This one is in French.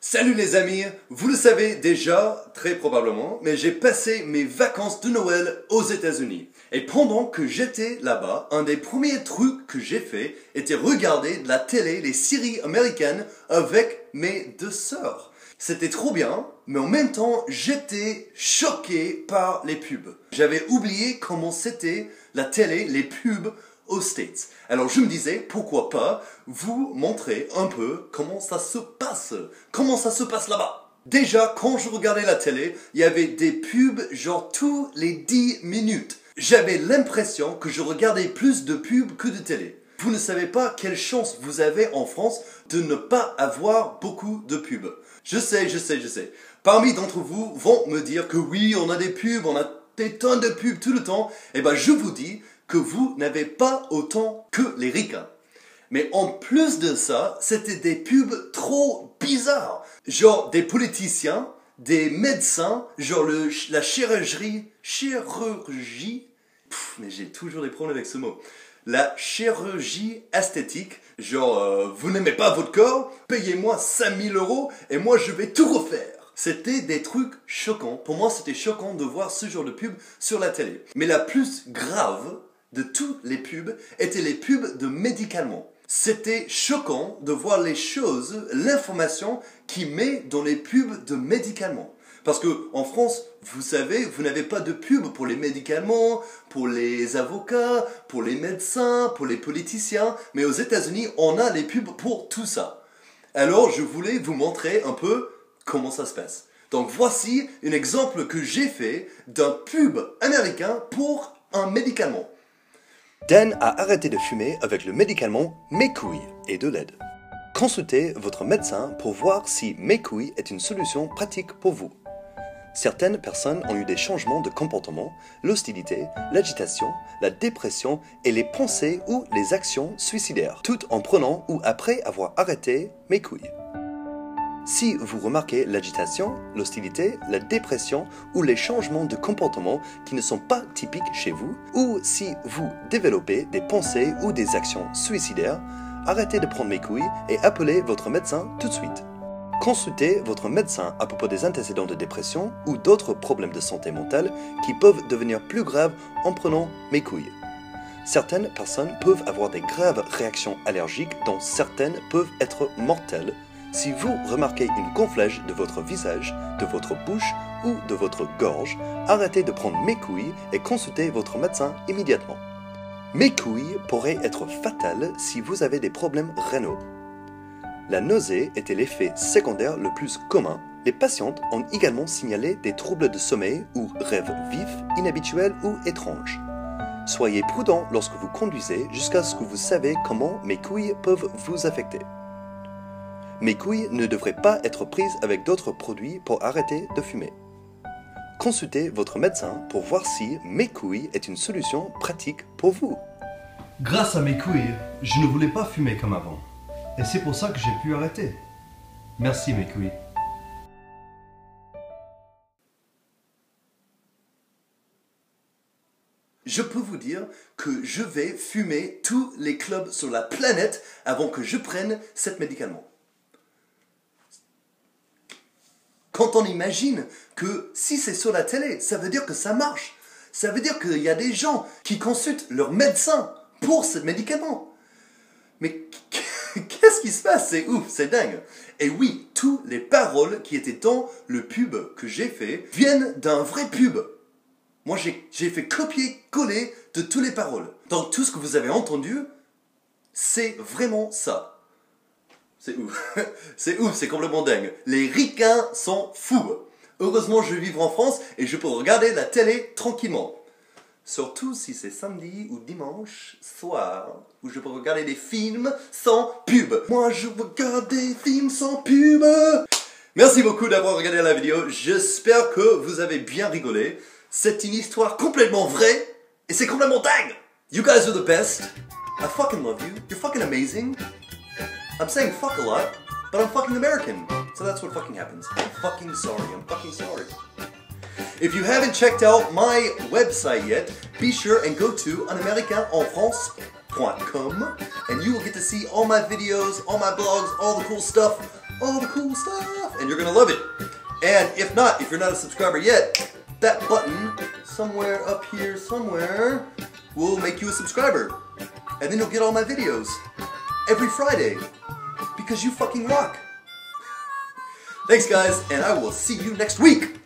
Salut les amis, vous le savez déjà, très probablement, mais j'ai passé mes vacances de Noël aux États-Unis. Et pendant que j'étais là-bas, un des premiers trucs que j'ai fait était regarder de la télé, les séries américaines avec mes deux sœurs. C'était trop bien, mais en même temps, j'étais choqué par les pubs. J'avais oublié comment c'était la télé, les pubs aux States. Alors je me disais, pourquoi pas vous montrer un peu comment ça se passe là-bas. Déjà, quand je regardais la télé, il y avait des pubs genre tous les 10 minutes. J'avais l'impression que je regardais plus de pubs que de télé. Vous ne savez pas quelle chance vous avez en France de ne pas avoir beaucoup de pubs. Je sais. Parmi d'entre vous vont me dire que oui, on a des pubs, on a des tonnes de pubs tout le temps. Eh ben, je vous dis que vous n'avez pas autant que les ricains. Mais en plus de ça, c'était des pubs trop bizarres. Genre des politiciens, des médecins, genre la chirurgie, mais j'ai toujours des problèmes avec ce mot. La chirurgie esthétique, genre vous n'aimez pas votre corps, payez-moi 5000 € et moi je vais tout refaire. C'était des trucs choquants. Pour moi, c'était choquant de voir ce genre de pub sur la télé. Mais la plus grave de toutes les pubs étaient les pubs de médicaments. C'était choquant de voir les choses, l'information qu'il met dans les pubs de médicaments. Parce que en France, vous savez, vous n'avez pas de pub pour les médicaments, pour les avocats, pour les médecins, pour les politiciens. Mais aux États-Unis, on a les pubs pour tout ça. Alors, je voulais vous montrer un peu comment ça se passe. Donc, voici un exemple que j'ai fait d'un pub américain pour un médicament. Dan a arrêté de fumer avec le médicament Mécouille et de l'aide. Consultez votre médecin pour voir si Mécouille est une solution pratique pour vous. Certaines personnes ont eu des changements de comportement, l'hostilité, l'agitation, la dépression et les pensées ou les actions suicidaires, tout en prenant ou après avoir arrêté Mécouille. Si vous remarquez l'agitation, l'hostilité, la dépression ou les changements de comportement qui ne sont pas typiques chez vous, ou si vous développez des pensées ou des actions suicidaires, arrêtez de prendre Mécouille et appelez votre médecin tout de suite. Consultez votre médecin à propos des antécédents de dépression ou d'autres problèmes de santé mentale qui peuvent devenir plus graves en prenant Mécouille. Certaines personnes peuvent avoir des graves réactions allergiques dont certaines peuvent être mortelles. Si vous remarquez une gonflage de votre visage, de votre bouche ou de votre gorge, arrêtez de prendre Mécouille et consultez votre médecin immédiatement. Mécouille pourrait être fatale si vous avez des problèmes rénaux. La nausée était l'effet secondaire le plus commun. Les patientes ont également signalé des troubles de sommeil ou rêves vifs, inhabituels ou étranges. Soyez prudent lorsque vous conduisez jusqu'à ce que vous savez comment Mécouille peuvent vous affecter. Mécouille ne devrait pas être prise avec d'autres produits pour arrêter de fumer. Consultez votre médecin pour voir si Mécouille est une solution pratique pour vous. Grâce à Mécouille, je ne voulais pas fumer comme avant. Et c'est pour ça que j'ai pu arrêter. Merci Mécouille. Je peux vous dire que je vais fumer tous les clubs sur la planète avant que je prenne cet médicament. Quand on imagine que si c'est sur la télé, ça veut dire que ça marche. Ça veut dire qu'il y a des gens qui consultent leur médecin pour ce médicament. Mais qu'est-ce qui se passe? C'est ouf, c'est dingue. Et oui, toutes les paroles qui étaient dans le pub que j'ai fait viennent d'un vrai pub. Moi, j'ai fait copier-coller de toutes les paroles. Donc tout ce que vous avez entendu, c'est vraiment ça. C'est ouf. C'est ouf, c'est complètement dingue. Les ricains sont fous. Heureusement, je vis en France et je peux regarder la télé tranquillement. Surtout si c'est samedi ou dimanche soir, où je peux regarder des films sans pub. Moi, je regarde des films sans pub. Merci beaucoup d'avoir regardé la vidéo. J'espère que vous avez bien rigolé. C'est une histoire complètement vraie et c'est complètement dingue. You guys are the best. I fucking love you. You're fucking amazing. I'm saying fuck a lot, but I'm fucking American. So that's what fucking happens. I'm fucking sorry. If you haven't checked out my website yet, be sure and go to unamericainenfrance.com and you will get to see all my videos, all my blogs, all the cool stuff all the cool stuff, and you're gonna love it. And if not, if you're not a subscriber yet, that button somewhere up here somewhere will make you a subscriber. And then you'll get all my videos every Friday because you fucking rock. Thanks guys, and I will see you next week.